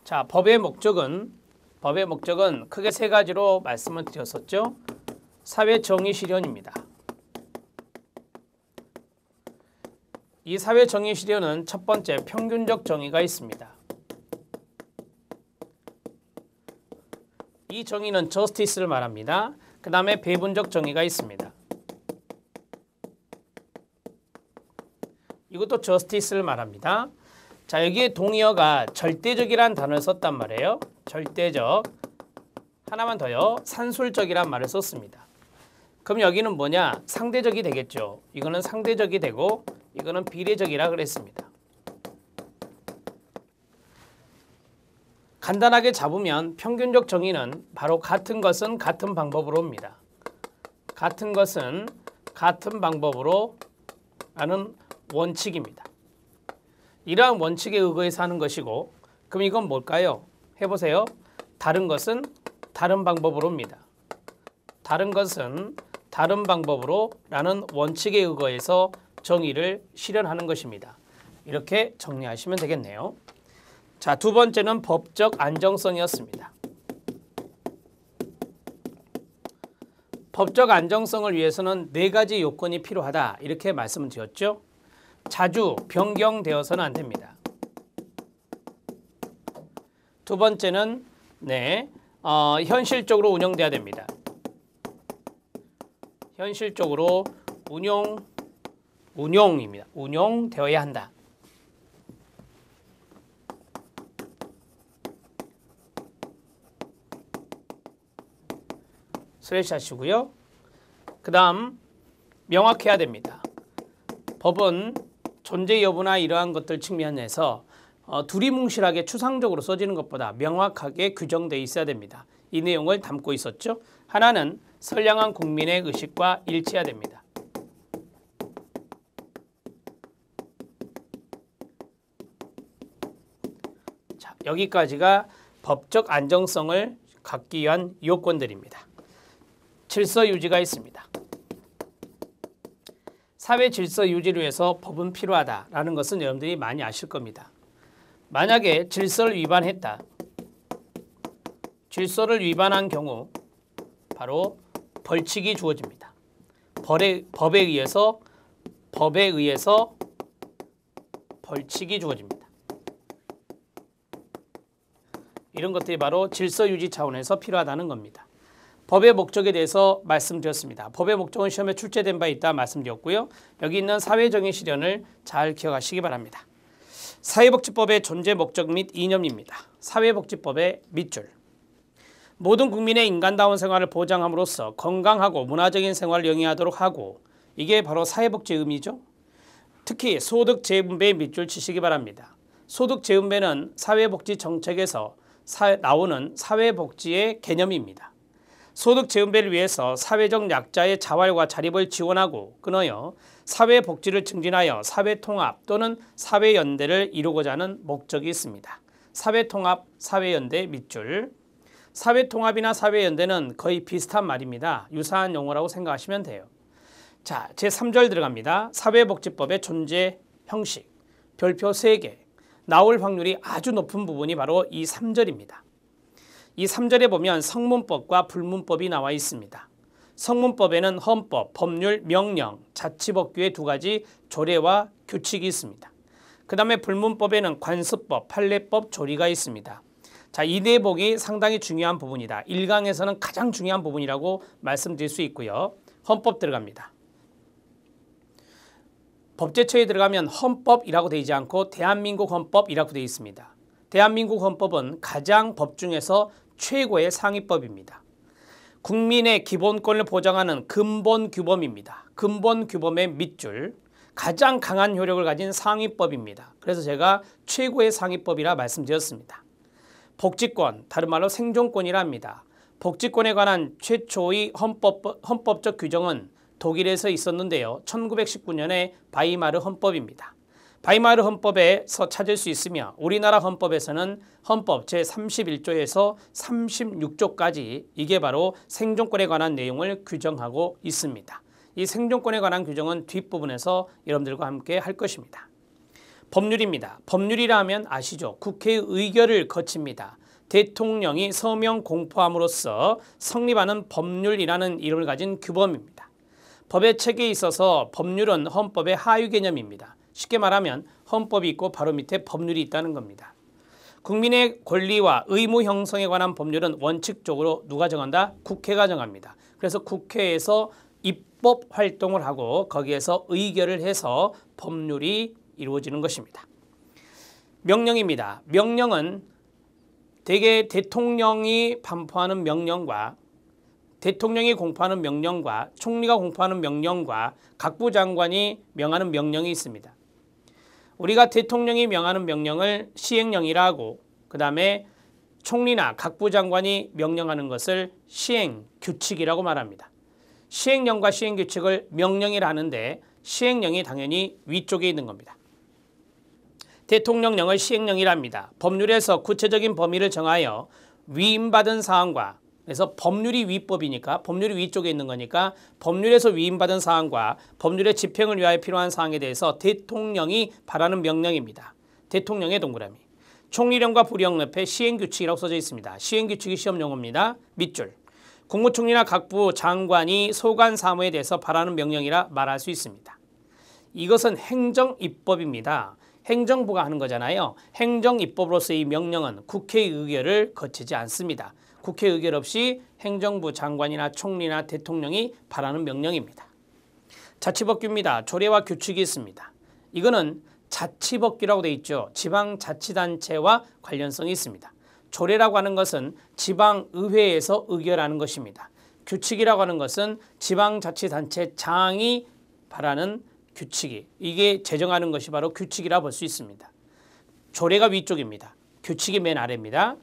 자, 법의 목적은 크게 세 가지로 말씀을 드렸었죠. 사회 정의 실현입니다. 이 사회 정의 실현은 첫 번째 평균적 정의가 있습니다. 이 정의는 저스티스를 말합니다. 그 다음에 배분적 정의가 있습니다. 이것도 저스티스를 말합니다. 자, 여기에 동의어가 절대적이란 단어를 썼단 말이에요. 절대적. 하나만 더요. 산술적이란 말을 썼습니다. 그럼 여기는 뭐냐? 상대적이 되겠죠. 이거는 상대적이 되고 이거는 비례적이라 그랬습니다. 간단하게 잡으면 평균적 정의는 바로 같은 것은 같은 방법으로 옵니다. 같은 것은 같은 방법으로 라는 원칙입니다. 이러한 원칙에 의거해서 하는 것이고, 그럼 이건 뭘까요? 해보세요. 다른 것은 다른 방법으로 옵니다. 다른 것은 다른 방법으로 라는 원칙에 의거해서 정의를 실현하는 것입니다. 이렇게 정리하시면 되겠네요. 자, 두 번째는 법적 안정성이었습니다. 법적 안정성을 위해서는 네 가지 요건이 필요하다. 이렇게 말씀을 드렸죠. 자주 변경되어서는 안 됩니다. 두 번째는 현실적으로 운영돼야 됩니다. 현실적으로 운용입니다. 운용되어야 한다. 슬래시 하시고요. 그 다음 명확해야 됩니다. 법은 존재 여부나 이러한 것들 측면에서 두리뭉실하게 추상적으로 써지는 것보다 명확하게 규정되어 있어야 됩니다. 이 내용을 담고 있었죠. 하나는 선량한 국민의 의식과 일치해야 됩니다. 자, 여기까지가 법적 안정성을 갖기 위한 요건들입니다. 질서 유지가 있습니다. 사회 질서 유지를 위해서 법은 필요하다라는 것은 여러분들이 많이 아실 겁니다. 만약에 질서를 위반했다. 질서를 위반한 경우 바로 벌칙이 주어집니다. 법에 의해서 벌칙이 주어집니다. 이런 것들이 바로 질서 유지 차원에서 필요하다는 겁니다. 법의 목적에 대해서 말씀드렸습니다. 법의 목적은 시험에 출제된 바 있다 말씀드렸고요. 여기 있는 사회정의 실현을 잘 기억하시기 바랍니다. 사회복지법의 존재 목적 및 이념입니다. 사회복지법의 밑줄. 모든 국민의 인간다운 생활을 보장함으로써 건강하고 문화적인 생활을 영위하도록 하고, 이게 바로 사회복지의 의미죠. 특히 소득 재분배의 밑줄 치시기 바랍니다. 소득 재분배는 사회복지 정책에서 나오는 사회복지의 개념입니다. 소득 재분배를 위해서 사회적 약자의 자활과 자립을 지원하고 끊어여 사회복지를 증진하여 사회통합 또는 사회연대를 이루고자 하는 목적이 있습니다. 사회통합, 사회연대 밑줄. 사회통합이나 사회연대는 거의 비슷한 말입니다. 유사한 용어라고 생각하시면 돼요. 자, 제3절 들어갑니다. 사회복지법의 존재 형식. 별표 3개. 나올 확률이 아주 높은 부분이 바로 이 3절입니다. 이 3절에 보면 성문법과 불문법이 나와 있습니다. 성문법에는 헌법, 법률, 명령, 자치법규의 두 가지 조례와 규칙이 있습니다. 그 다음에 불문법에는 관습법, 판례법, 조리가 있습니다. 자, 이 대목이 상당히 중요한 부분이다. 1강에서는 가장 중요한 부분이라고 말씀드릴 수 있고요. 헌법 들어갑니다. 법제처에 들어가면 헌법이라고 되어 있지 않고 대한민국 헌법이라고 되어 있습니다. 대한민국 헌법은 가장 법 중에서 최고의 상위법입니다. 국민의 기본권을 보장하는 근본규범입니다. 근본규범의 밑줄, 가장 강한 효력을 가진 상위법입니다. 그래서 제가 최고의 상위법이라 말씀드렸습니다. 복지권, 다른 말로 생존권이라 합니다. 복지권에 관한 최초의 헌법적 규정은 독일에서 있었는데요. 1919년에 바이마르 헌법입니다. 바이마르 헌법에서 찾을 수 있으며 우리나라 헌법에서는 헌법 제31조에서 36조까지 이게 바로 생존권에 관한 내용을 규정하고 있습니다. 이 생존권에 관한 규정은 뒷부분에서 여러분들과 함께 할 것입니다. 법률입니다. 법률이라면 아시죠? 국회의 의결을 거칩니다. 대통령이 서명 공포함으로써 성립하는 법률이라는 이름을 가진 규범입니다. 법의 체계에 있어서 법률은 헌법의 하위 개념입니다. 쉽게 말하면 헌법이 있고 바로 밑에 법률이 있다는 겁니다. 국민의 권리와 의무 형성에 관한 법률은 원칙적으로 누가 정한다? 국회가 정합니다. 그래서 국회에서 입법 활동을 하고 거기에서 의결을 해서 법률이 이루어지는 것입니다. 명령입니다. 명령은 대개 대통령이 반포하는 명령과 대통령이 공포하는 명령과 총리가 공포하는 명령과 각부 장관이 명하는 명령이 있습니다. 우리가 대통령이 명하는 명령을 시행령이라고 그 다음에 총리나 각부 장관이 명령하는 것을 시행규칙이라고 말합니다. 시행령과 시행규칙을 명령이라 하는데 시행령이 당연히 위쪽에 있는 겁니다. 대통령령을 시행령이랍니다. 법률에서 구체적인 범위를 정하여 위임받은 사항과 그래서 법률이 위법이니까 법률이 위쪽에 있는 거니까 법률에서 위임받은 사항과 법률의 집행을 위하여 필요한 사항에 대해서 대통령이 발하는 명령입니다. 대통령의 동그라미. 총리령과 부령 옆에 시행규칙이라고 써져 있습니다. 시행규칙이 시험 용어입니다. 밑줄. 국무총리나 각부 장관이 소관 사무에 대해서 발하는 명령이라 말할 수 있습니다. 이것은 행정입법입니다. 행정부가 하는 거잖아요. 행정입법으로서의 명령은 국회의 의결을 거치지 않습니다. 국회 의결 없이 행정부 장관이나 총리나 대통령이 발하는 명령입니다. 자치법규입니다. 조례와 규칙이 있습니다. 이거는 자치법규라고 되어 있죠. 지방자치단체와 관련성이 있습니다. 조례라고 하는 것은 지방의회에서 의결하는 것입니다. 규칙이라고 하는 것은 지방자치단체장이 발하는 규칙이 이게 제정하는 것이 바로 규칙이라 볼 수 있습니다. 조례가 위쪽입니다. 규칙이 맨 아래입니다.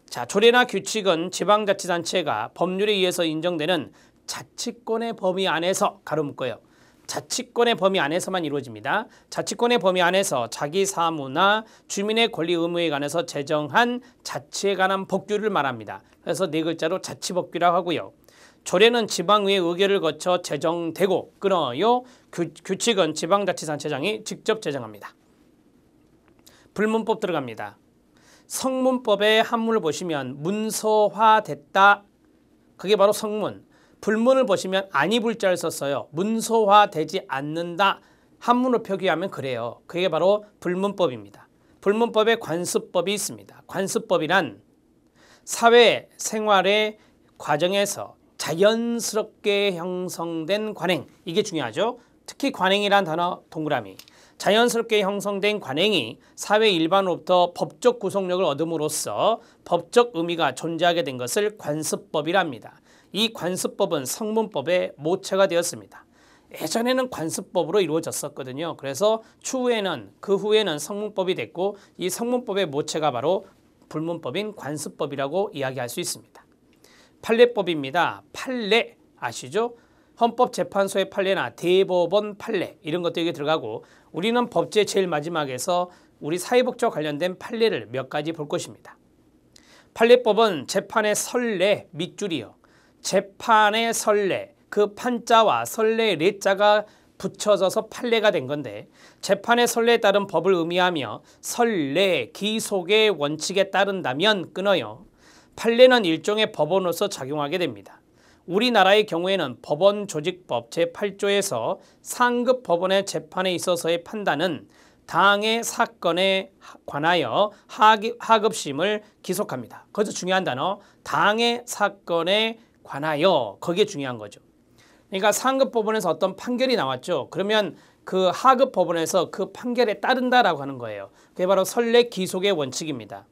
자, 조례나 규칙은 지방자치단체가 법률에 의해서 인정되는 자치권의 범위 안에서 가로 묶어요. 자치권의 범위 안에서만 이루어집니다. 자치권의 범위 안에서 자기 사무나 주민의 권리 의무에 관해서 제정한 자치에 관한 법규를 말합니다. 그래서 네 글자로 자치법규라고 하고요. 조례는 지방의회 의결을 거쳐 제정되고 끊어요. 규칙은 지방자치단체장이 직접 제정합니다. 불문법 들어갑니다. 성문법의 한문을 보시면 문서화됐다. 그게 바로 성문. 불문을 보시면 아니불자를 썼어요. 문서화되지 않는다. 한문으로 표기하면 그래요. 그게 바로 불문법입니다. 불문법에 관습법이 있습니다. 관습법이란 사회 생활의 과정에서 자연스럽게 형성된 관행. 이게 중요하죠. 특히 관행이란 단어 동그라미. 자연스럽게 형성된 관행이 사회 일반으로부터 법적 구속력을 얻음으로써 법적 의미가 존재하게 된 것을 관습법이랍니다. 이 관습법은 성문법의 모체가 되었습니다. 예전에는 관습법으로 이루어졌었거든요. 그래서 그 후에는 성문법이 됐고 이 성문법의 모체가 바로 불문법인 관습법이라고 이야기할 수 있습니다. 판례법입니다. 판례 아시죠? 헌법재판소의 판례나 대법원 판례 이런 것들이 들어가고 우리는 법제 제일 마지막에서 우리 사회복지와 관련된 판례를 몇 가지 볼 것입니다. 판례법은 재판의 선례 밑줄이요. 재판의 선례 그 판자와 선례의 레자가 붙여져서 판례가 된 건데 재판의 선례에 따른 법을 의미하며 선례 기속의 원칙에 따른다면 끊어요. 판례는 일종의 법원으로서 작용하게 됩니다. 우리나라의 경우에는 법원조직법 제8조에서 상급 법원의 재판에 있어서의 판단은 당의 사건에 관하여 하급심을 기속합니다. 거기서 중요한 단어 당의 사건에 관하여 거기에 중요한 거죠. 그러니까 상급 법원에서 어떤 판결이 나왔죠. 그러면 그 하급 법원에서 그 판결에 따른다라고 하는 거예요. 그게 바로 선례 기속의 원칙입니다.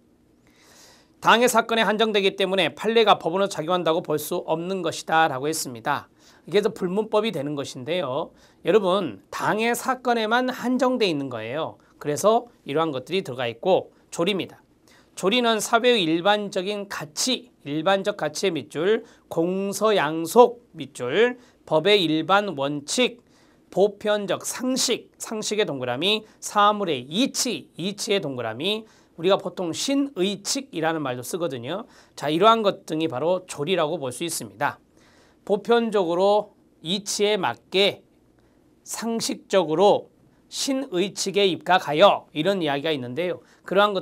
당의 사건에 한정되기 때문에 판례가 법원으로 작용한다고 볼 수 없는 것이다 라고 했습니다. 그래서 불문법이 되는 것인데요. 여러분 당의 사건에만 한정되어 있는 거예요. 그래서 이러한 것들이 들어가 있고 조리입니다. 조리는 사회의 일반적인 가치, 일반적 가치의 밑줄, 공서양속 밑줄, 법의 일반 원칙, 보편적 상식, 상식의 동그라미, 사물의 이치, 이치의 동그라미, 우리가 보통 신의칙이라는 말도 쓰거든요. 자, 이러한 것 등이 바로 조리라고 볼 수 있습니다. 보편적으로 이치에 맞게 상식적으로 신의 측에 입각하여 이런 이야기가 있는데요. 그러한 것